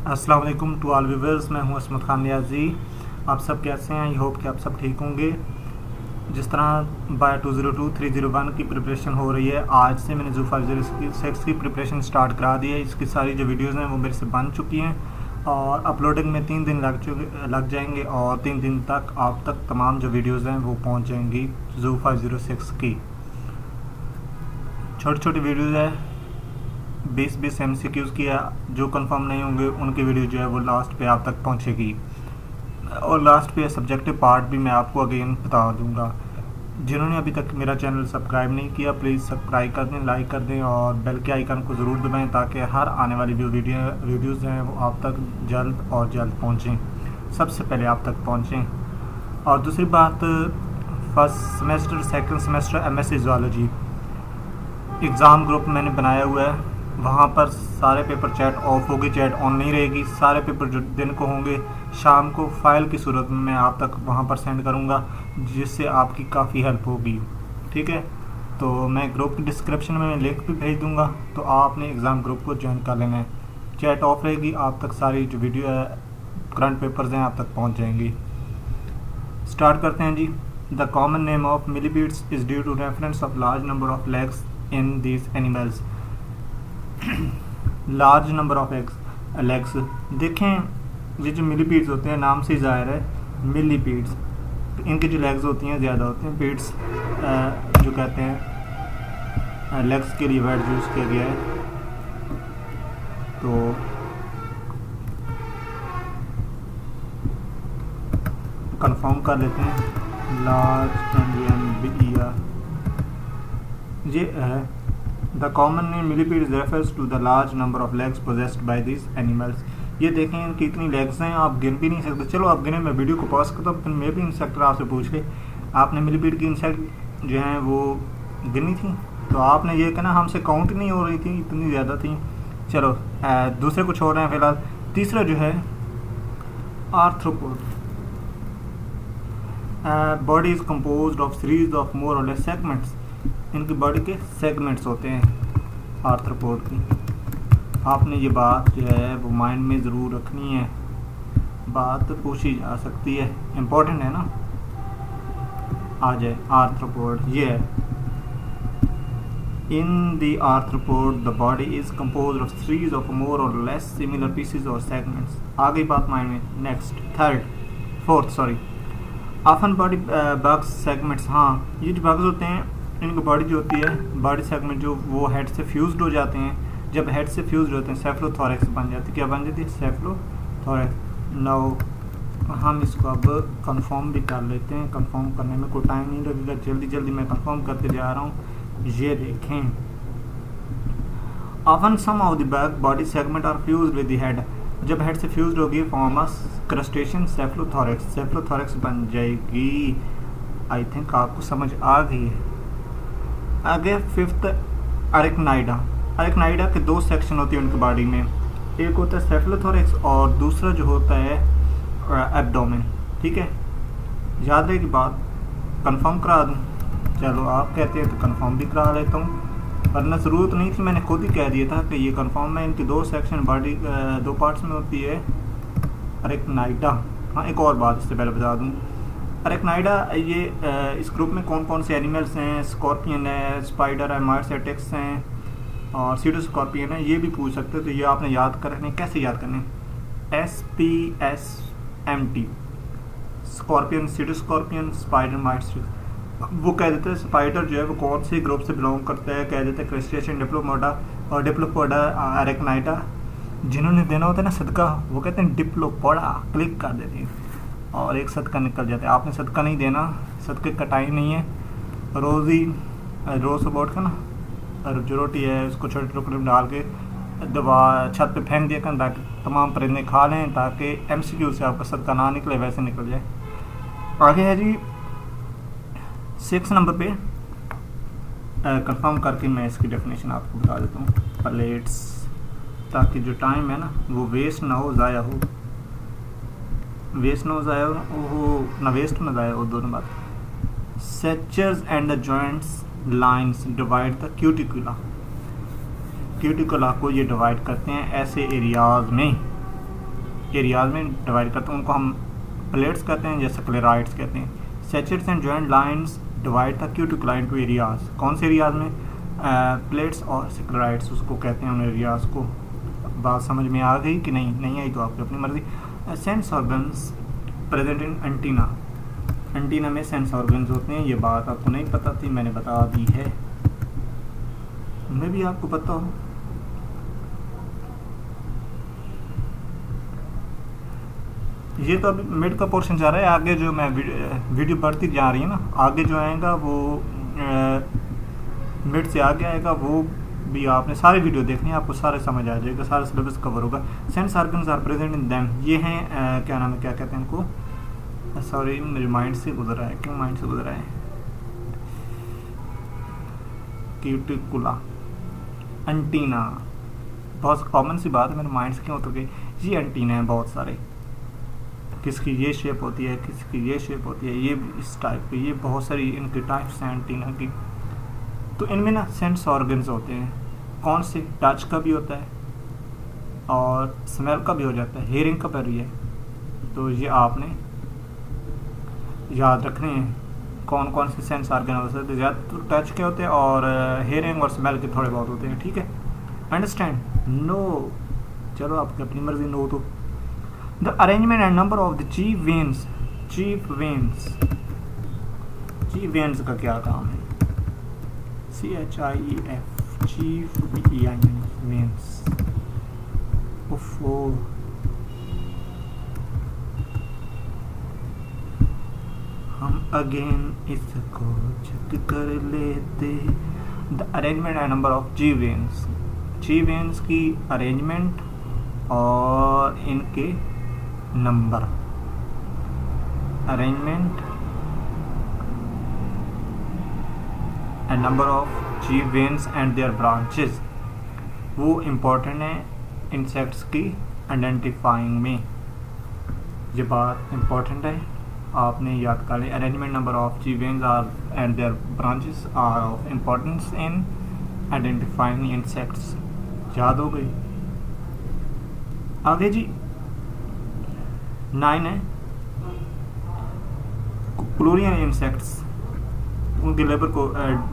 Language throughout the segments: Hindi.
अस्सलाम वालेकुम टू ऑल व्यूवर्स। मैं हूं असमत खान नियाजी। आप सब कैसे हैं? आई होप कि आप सब ठीक होंगे। जिस तरह बाय 202301 की प्रिपरेशन हो रही है, आज से मैंने जो 506 की प्रिपरेशन स्टार्ट करा दी है। इसकी सारी जो वीडियोज़ हैं वो मेरे से बन चुकी हैं और अपलोडिंग में 3 दिन लग जाएंगे और 3 दिन तक आप तक तमाम जो वीडियोज़ हैं वो पहुंच जाएंगी। जू 506 की छोटी छोटी वीडियोज़ है, 20-20 MCQs की है। जो कंफर्म नहीं होंगे उनकी वीडियो जो है वो लास्ट पे आप तक पहुंचेगी और लास्ट पे सब्जेक्टिव पार्ट भी मैं आपको अगेन बता दूंगा। जिन्होंने अभी तक मेरा चैनल सब्सक्राइब नहीं किया, प्लीज़ सब्सक्राइब कर दें, लाइक कर दें और बेल के आइकन को ज़रूर दबाएं ताकि हर आने वाली जो वीडियोज़ हैं वो आप तक जल्द और जल्द पहुँचें, सबसे पहले आप तक पहुँचें। और दूसरी बात, first semester second semester MSc zoology exam group मैंने बनाया हुआ है। वहाँ पर सारे पेपर चैट ऑफ होगी, चैट ऑन नहीं रहेगी। सारे पेपर जो दिन को होंगे शाम को फाइल की सूरत में मैं आप तक वहाँ पर सेंड करूँगा, जिससे आपकी काफ़ी हेल्प होगी। ठीक है, तो मैं ग्रुप की डिस्क्रिप्शन में लिंक भी भेज दूँगा, तो आपने एग्ज़ाम ग्रुप को ज्वाइन कर लेना है। चैट ऑफ रहेगी, आप तक सारी जो वीडियो है करंट पेपर्स हैं आप तक पहुँच जाएंगी। स्टार्ट करते हैं जी। The common name of millipedes is due to reference of large number of legs in these animals. Large number of legs, देखें ये जो मिलीपीड्स होते हैं, नाम से ज़ाहिर है मिलीपीड्स, तो इनकी जो लेग्स होती हैं ज़्यादा होती हैं। पीड्स जो कहते हैं लेग्स के लिए वर्ड यूज़ किया गया है। तो कंफर्म कर लेते हैं, लार्ज NLBER ये है। The common name millipede refers to the large number of legs possessed by these animals। ये देखें इनकी इतनी लेग्स हैं, आप गिन भी नहीं सकते। चलो आप गिने, मैं वीडियो को पॉज करता हूँ, फिर मैं भी इंसेक्टर आपसे पूछ ले, आपने मिलीपीड की इंसेक्ट जो हैं वो गिनी थी, तो आपने ये कहना हमसे काउंट नहीं हो रही थी, इतनी ज़्यादा थी। चलो दूसरे कुछ हो रहे हैं फिलहाल। तीसरा जो है arthropod, body is composed of series of more और लेस सेगमेंट्स। इनकी बॉडी के सेगमेंट्स होते हैं आर्थ्रोपोड की। आपने ये बात जो है वो माइंड में ज़रूर रखनी है, बात पूछी जा सकती है, इम्पोर्टेंट है ना। आ जाए आर्थ्रोपोड, ये है। In the arthropod the body is composed of series of more और लेस सिमिलर पीसेज और सेगमेंट्स। आ गई बात माइंड में। Next fourth often body bugs segments. हाँ, ये जो बग्स होते हैं इनकी बॉडी जो होती है, बॉडी सेगमेंट जो वो हेड से फ्यूज्ड हो जाते हैं। जब हेड से फ्यूज्ड होते हैं सेफलोथोरैक्स बन जाती है। क्या बन जाती है? सेफलोथोरैक्स। नाउ हम इसको अब कंफर्म भी कर लेते हैं। कंफर्म करने में कोई टाइम नहीं लगेगा, जल्दी जल्दी मैं कंफर्म करते जा रहा हूँ। ये देखें, often some of the bug body segment are fused with the head. जब हेड से फ्यूज्ड होगी form of crustacean cephalothorax, cephalothorax बन जाएगी। आई थिंक आपको समझ आ गई है। आगे फिफ्थ अरेक्नाइडा। अरेक्नाइडा के 2 सेक्शन होती है उनकी बॉडी में, एक होता है सेफलोथोरैक्स और दूसरा जो होता है एब्डोमेन। ठीक है, याद रहेगी बात। कंफर्म करा दूँ? चलो आप कहते हैं तो कंफर्म भी करा लेता हूँ, वरना ज़रूरत नहीं थी, मैंने खुद ही कह दिया था कि ये कंफर्म है। इनकी 2 सेक्शन बॉडी 2 पार्ट्स में होती है अरेक्नाइडा। हाँ, एक और बात इससे पहले बता दूँ, अरेक्नाइडा ये इस ग्रुप में कौन कौन से एनिमल्स हैं? स्कॉर्पियन है, स्पाइडर है, मार्सेटेक्स हैं और सीडोस्कॉर्पियन है। ये भी पूछ सकते हो, तो ये आपने याद करने। कैसे याद करने? SPSMT, scorpion, pseudoscorpion, spider, mites ticks. वो कह देते हैं स्पाइडर जो है वो कौन से ग्रुप से बिलोंग करता है, कह देते हैं क्रस्टेशियन डिप्लोपोडा और डिप्लोपोडा अरेक्नाइडा। जिन्होंने देना होता है ना सदका, वो कहते हैं डिप्लोपोडा, क्लिक कर देते हैं और एक सदका निकल जाता है। आपने सदका नहीं देना, सदके कटाई नहीं है। रोज़ बोर्ड का ना जो रोटी है उसको छोटे टुकड़े में डाल के दबा छत पे फेंक दिया कर, ताकि तमाम परिंदे खा लें, ताकि MCQ से आपका सदका ना निकले, वैसे निकल जाए। आगे है जी 6 नंबर पे, कंफर्म करके मैं इसकी डेफिनेशन आपको बता देता हूँ। प्लेट्स, ताकि जो टाइम है ना वो वेस्ट ना हो, ज़ाया हो। वेस्ट ना हो, ज़ाया हो ना, वेस्ट ना ज़ाया हो, दोनों बात। Sutures and the joints lines divide the cuticula. Cuticula को ये डिवाइड करते हैं ऐसे एरियाज में एरियाज में डिवाइड करते हैं, उनको हम प्लेट्स कहते हैं या स्क्लेराइड्स कहते हैं। Sutures and joint lines divide the cuticle into areas. कौन से एरियाज में? प्लेट्स और स्क्लेराइड्स उसको कहते हैं उन एरियाज को। बात समझ में आ गई कि नहीं आई तो आपकी अपनी मर्जी। Sense organs present in antenna. Antenna में सेंस ऑर्गन्स होते हैं, ये बात आपको नहीं पता थी, मैंने बता दी है, मैं भी आपको पता हो। ये तो अभी मिड का पोर्शन जा रहा है, आगे जो मैं वीडियो बढ़ती जा रही है ना, आगे जो आएगा वो मिड से आगे आएगा, वो भी आपने सारी वीडियो देखनी है, आपको सारे समझ आ जाएगा, सारा सिलेबस कवर होगा। Sense organs are present in them, ये हैं क्या नाम है, क्या कहते हैं इनको, सॉरी मेरे माइंड से गुजर रहा है, क्यों माइंड से गुजर रहा है, क्यूटिकुला, एंटीना, बहुत कॉमन सी बात है, मेरे माइंड से क्यों तो गई। ये एंटीना है बहुत सारे, किसकी ये शेप होती है, किसकी ये शेप होती है, ये इस टाइप की, ये बहुत सारी इनकी टाइप्स हैं एंटीना की। तो इनमें ना सेंस ऑर्गन्स होते हैं, कौन से, टच का भी होता है और स्मेल का भी हो जाता है, हेयरिंग का भी है। तो ये आपने याद रखने हैं कौन कौन से सेंस ऑर्गन हो सकते हैं, ज़्यादा तो टच के होते हैं और हेयरिंग और स्मेल के थोड़े बहुत होते हैं, ठीक है। अंडरस्टैंड? नो, चलो आपकी अपनी मर्जी, नो तो। The arrangement and number of the chief veins, chief veins का क्या काम है, CHIEF, चीफ वेन्स। ओफो, हम अगेन इसको चेक कर लेते। The arrangement and number of the veins की अरेंजमेंट और इनके number, arrangement and number of the veins and their branches, वो इम्पोर्टेंट है इंसेक्ट्स की आइडेंटिफाइंग में, ये बात इम्पोर्टेंट है, आपने याद कर लिया। Arrangement number of the veins are and their branches are of importance in identifying insects, याद हो गई। आगे जी 9 है, क्लोरियन इंसेक्ट्स, उनके लेबर को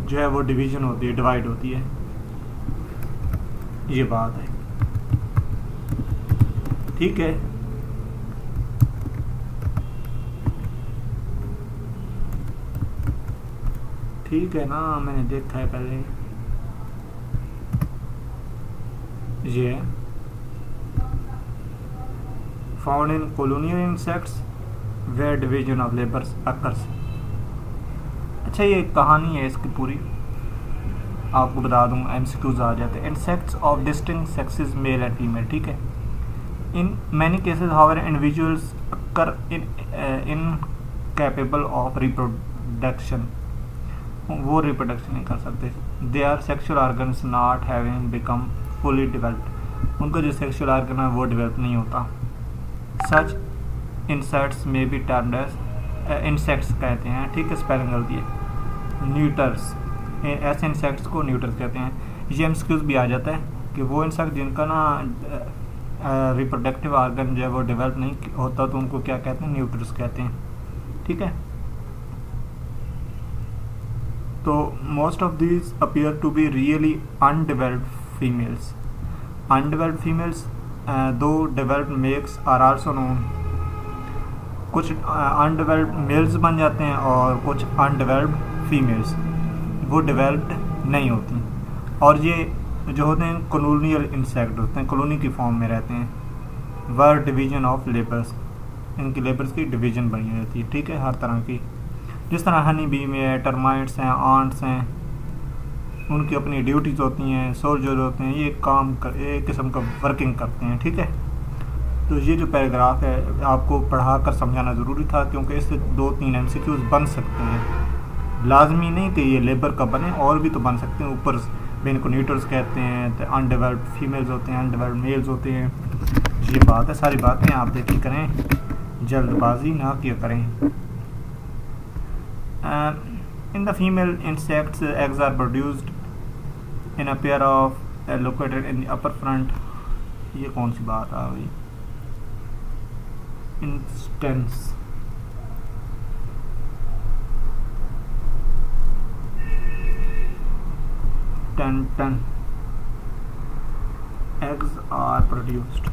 जो है वो डिवीजन होती है, डिवाइड होती है, ये बात है, ठीक है। ठीक है ना, मैंने देखा है पहले, ये found in colonial insects where division of labours occurs. अच्छा, ये कहानी है इसकी पूरी, आपको बता दूं, एमसीक्यूज आ जाते हैं। Insects of distinct sexes male and female, ठीक है। In many cases however individuals occur incapable of reproduction, वो रिप्रोडक्शन नहीं कर सकते। They are sexual organs not having become fully developed, उनका जो सेक्सुअल ऑर्गन है वो डेवलप नहीं होता। सच इंसेक्ट्स में बी टर्म्ड एज, इंसेक्ट्स कहते हैं, ठीक है, स्पेलिंग गलती है, न्यूटर्स, ऐसे इंसेक्ट्स को न्यूटर्स कहते हैं। ये एमसीक्यूज भी आ जाता है कि वो इंसेक्ट जिनका ना रिप्रोडक्टिव ऑर्गन जो है वो डेवलप नहीं होता तो उनको क्या कहते हैं, न्यूटर्स कहते हैं, ठीक है। तो most of these appear to be really undeveloped females, though developed males are also known. कुछ अनडेवलप्ड मेल्स बन जाते हैं और कुछ अनडेवलप्ड फीमेल्स, वो डेवलप्ड नहीं होती। और ये जो होते हैं कॉलोनियल इंसेक्ट होते हैं, कॉलोनी की फॉर्म में रहते हैं। वर डिवीजन ऑफ लेबर्स, इनकी लेबर्स की डिवीजन बनी रहती है, ठीक है, हर तरह की। जिस तरह हनी बी में टर्माइट्स हैं, आंट्स हैं, उनकी अपनी ड्यूटीज़ होती हैं, सोल्जर होते हैं, ये काम कर एक किस्म का वर्किंग करते हैं, ठीक है। तो ये जो पैराग्राफ है आपको पढ़ा कर समझाना ज़रूरी था, क्योंकि इससे 2-3 एमसीक्यूज बन सकते हैं, लाजमी नहीं कि ये लेबर का बने, और भी तो बन सकते हैं। ऊपर में इनको न्यूटर्स कहते हैं, तो अनडेवलप्ड फीमेल्स होते हैं, अनडेवलप्ड मेल्स होते हैं, ये बात है। सारी बातें आप देखी करें, जल्दबाजी ना किया करें। In the female insects, eggs are produced in a pair of located in the upper front. ये कौन सी बात आ गई? Instance ten eggs are produced.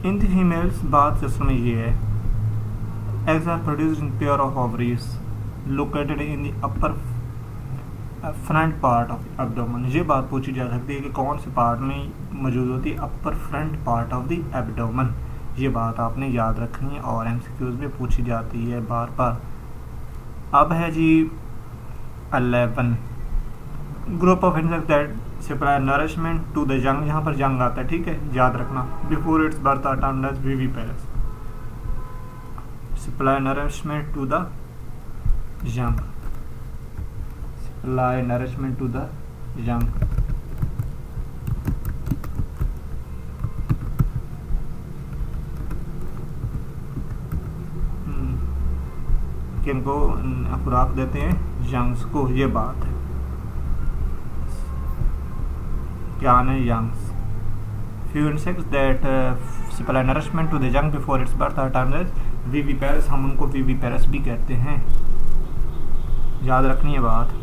In the females बात सिस्टम में ये है, eggs are produced in pair of ovaries located in the upper front part of abdomen. ये बात पूछी जा सकती है कि कौन से पार्ट में मौजूद होती है, upper front part of the abdomen. ये बात आपने याद रखनी है और एमसीक्यूज में पूछी जाती है बार बार। अब है जी 11 group of insect that supply nourishment to the young. यहाँ पर यंग आता है, ठीक है, याद रखना। Before its birth are termed as viviparous. Supply nourishment to the young, supply nourishment to the young। किनको खुराक देते हैं, यंग्स को। ये बात है, क्या है youngs. Few insects that supply nourishment to the young before its birth are termed as viviparous. हम उनको विविपेरस भी कहते हैं, याद रखनी है बात।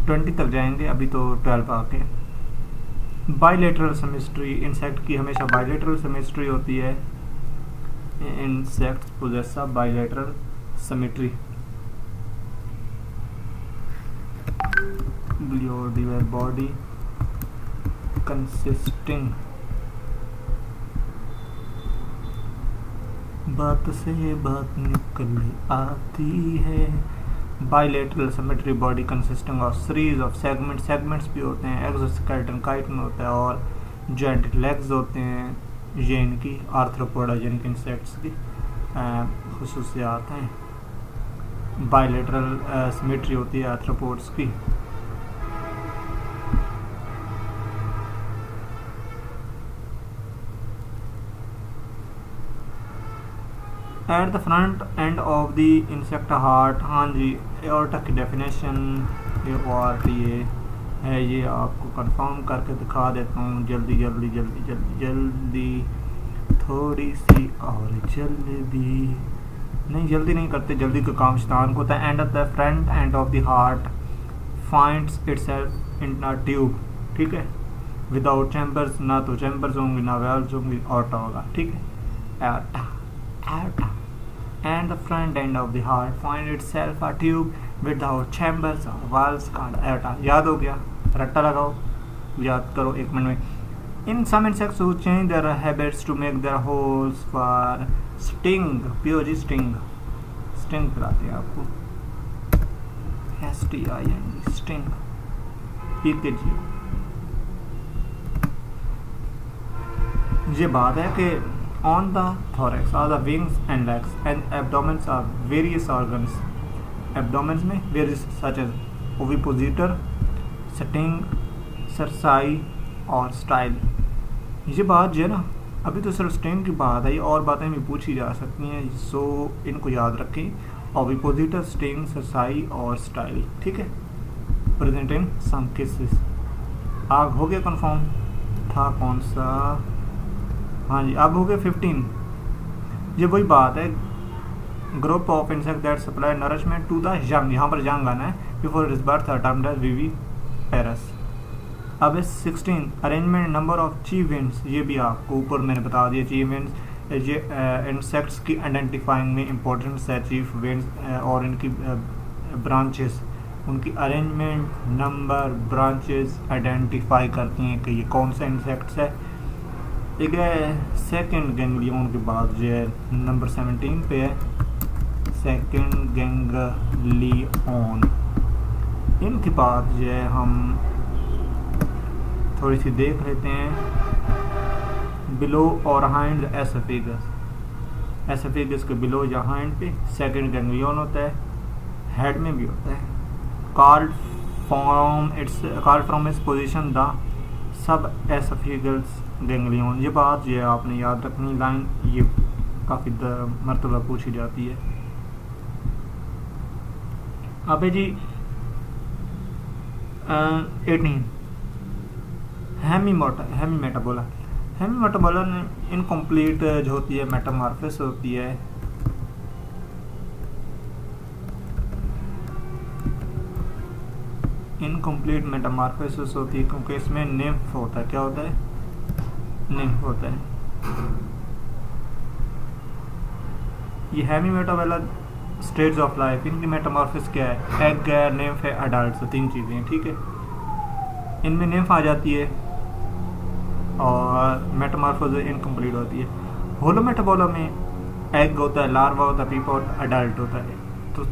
20 तक जाएंगे, अभी तो 12 आके। बाइलेटरल सिमेट्री, इंसेक्ट की हमेशा बाइलेटरल सिमेट्री होती है। Insects possess bilateral symmetry. Body consisting, बात से बात निकल आती है। Bilateral symmetry body consisting of series of segments भी होते हैं। एक्सोस्केलेटन काइटिन होता है और जॉइंटेड लेग्स होते हैं। ये इनकी आर्थ्रोपोडा यानी कि इंसेक्ट्स की खुसूसियात हैं। बाइलेटरल सिमेट्री होती है आर्थ्रोपोड्स की। At the front end of the insect heart. हाँ जी, एओर्टा की डेफिनेशन एक और ये है, ये आपको कंफर्म करके दिखा देता हूँ जल्दी जल्दी जल्दी जल्दी जल्दी, थोड़ी सी और जल्दी। नहीं, जल्दी नहीं करते, जल्दी का काम शैतान को होता है। End of the front end of the heart finds itself in a tube, ठीक है, विदाउट चैम्बर्स। ना तो चैम्बर्स होंगे ना वेल्व्स होंगी, ऑर्टा होगा, ठीक है, aorta. And the front end of the heart find itself a tube without chambers or valves called aorta। याद हो गया, रट्टा लगाओ, याद करो 1 मिनट में। In some insects who change their habits to make their holes for sting, POG sting कराते हैं आपको, STING sting, PKG। ये बात है कि on the thorax are the wings and legs and abdomens are various organs। abdomens में various such as ovipositor, sting, cerci और style। ये बात जो है ना, अभी तो सिर्फ स्टिंग की बात है, और बातें भी पूछी जा सकती हैं, सो इनको याद रखें। ओविपोजिटर, स्टिंग, cerci और style, ठीक है। Present in some cases. आग हो गया कंफर्म, था कौन सा, हाँ जी, अब हो गए 15। ये वही बात है, group of insect that supply nourishment to the young. यहाँ पर यंग आना है, before its birth are termed as viviparous. अब 16 अरेंजमेंट नंबर ऑफ चीवेंट्स। ये भी आपको ऊपर मैंने बता दिया, चीवेंट्स ये इंसेक्ट्स की आइडेंटिफाइंग में इंपॉर्टेंस है। चीफ वेंट्स और इनकी ब्रांचेस, उनकी अरेंजमेंट, नंबर, ब्रांचेस आइडेंटिफाई करती हैं कि ये कौन सा इंसेक्ट्स है। एक है सेकेंड गैंग्लियन के बाद जो है नंबर 17 पे है, सेकेंड गैंग्लियन। इनके बाद जो है हम थोड़ी सी देख लेते हैं। बिलो और हाइंड एसोफेगस, एसोफेगस के बिलो या हाइंड पे सेकेंड गैंग्लियन होता है, हेड में भी होता है। Called from its position the sub oesophagus ganglion. ये बात जो है आपने याद रखनी, लाइन ये काफ़ी मरतबा पूछी जाती है। अब है जी 18 हेमी मेटाबोला। हेमी मेटाबोला इनकम्प्लीट जो होती है मेटामॉर्फोसिस होती है। इनकम्प्लीट मेटामॉर्फोसिस होती है क्योंकि इसमें निम्फ होता है। क्या होता है? निम्फ होता है। ये हेमी मेटाबोला स्टेट्स ऑफ लाइफ, इनकी मेटामॉर्फोसिस क्या है? एग है, निम्फ है, अडल्ट, तीन चीज़ें हैं। ठीक है, इनमें निम्फ आ जाती है और मेटामॉर्फोसिस इनकम्प्लीट होती है। होलो मेटाबोला में एग होता है, लार्वा होता है, पीपा होता है, अडल्ट होता है।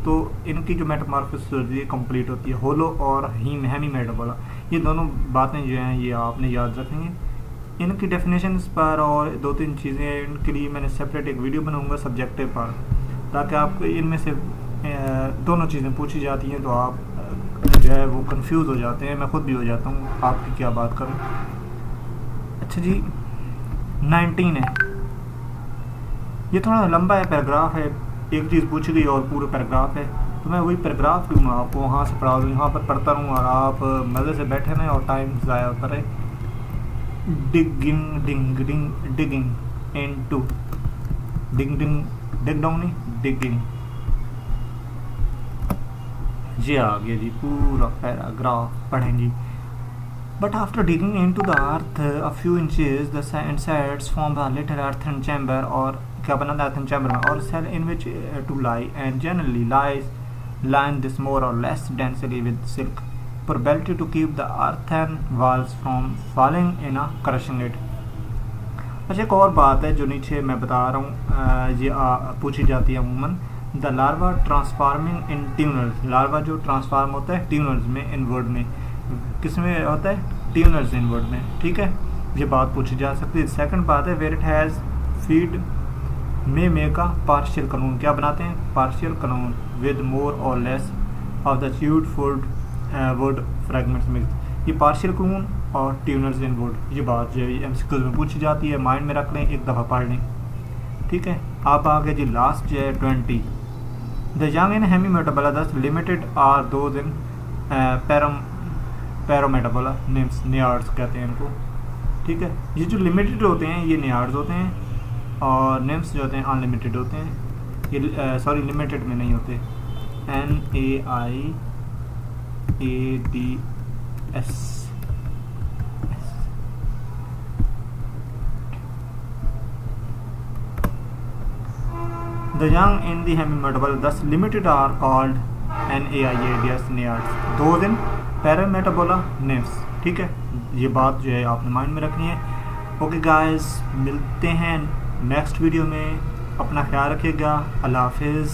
तो इनकी जो मेटामॉर्फोसिस होती है कंप्लीट होती है। होलो और हेमी मेटाबोला, ये दोनों बातें जो हैं ये आपने याद रखेंगे। इनकी डेफिनेशंस पर और दो तीन चीज़ें इनके लिए मैंने सेपरेट एक वीडियो बनाऊंगा सब्जेक्टिव पर, ताकि आपको इनमें से दोनों चीज़ें पूछी जाती हैं तो आप जो है वो कंफ्यूज हो जाते हैं। मैं खुद भी हो जाता हूँ, आपकी क्या बात करूँ। अच्छा जी 19 है, ये थोड़ा लंबा है, पैराग्राफ है, एक चीज़ पूछी गई और पूरा पैराग्राफ है, तो मैं वही पैराग्राफ क्यों ना आपको वहाँ से पढ़ा दूँ, यहाँ पर पढ़ता रहूँ और आप मज़े से बैठे रहें और टाइम ज़ाया होता रहे। डिगिंग इनटू डिग डाउन नहीं, डिगिंग। जी आ गया जी, पूरा पैराग्राफ पढ़ेंगे। But after digging into the earth a few inches, the insects form a little earthen chamber, और क्या बना था earthen chamber में, और cell in which to lie, and generally line this more or less densely with silk, probability to keep the earthen walls from falling in a crushing it। अच्छा एक और बात है जो नीचे मैं बता रहा हूँ, ये पूछी जाती है अमूमन। The larva transforming in tuners, larva जो ट्रांसफार्म होता है ट्यूनर्स में, इनवर्ड में, किस में होता है? ट्यूनर्स इनवर्ड में। ठीक है, ये बात पूछी जा सकती है। सेकंड बात है वेयर इट हैज़ फीड में मेक अ पार्शियल कानून, क्या बनाते हैं? पार्शियल कानून विद मोर और less of the chewed food would fragments mix. ये पार्शियल कानून और ट्यूनर्स इनवर्ड, ये बात जो है एमसीक्यूज में पूछी जाती है, माइंड में रख लें, एक दफ़ा पढ़ लें। ठीक है, आप आगे जी लास्ट जो है 20। The young in hemimetabola thus limited are those in paurometabola nymphs, naiads कहते हैं इनको। ठीक है, ये जो लिमिटेड होते हैं ये नियार्ड्स होते हैं, और निम्स जो होते हैं अनलिमिटेड होते हैं। ये सॉरी लिमिटेड में नहीं होते। NAIADS। The young in the hemimetabole thus limited are called NAIADS neards, those in parametabola nymphs। ठीक है, ये बात जो है आपने माइंड में रखनी है। ओके गाइस, मिलते हैं नेक्स्ट वीडियो में, अपना ख्याल रखिएगा, अल्लाह हाफिज़।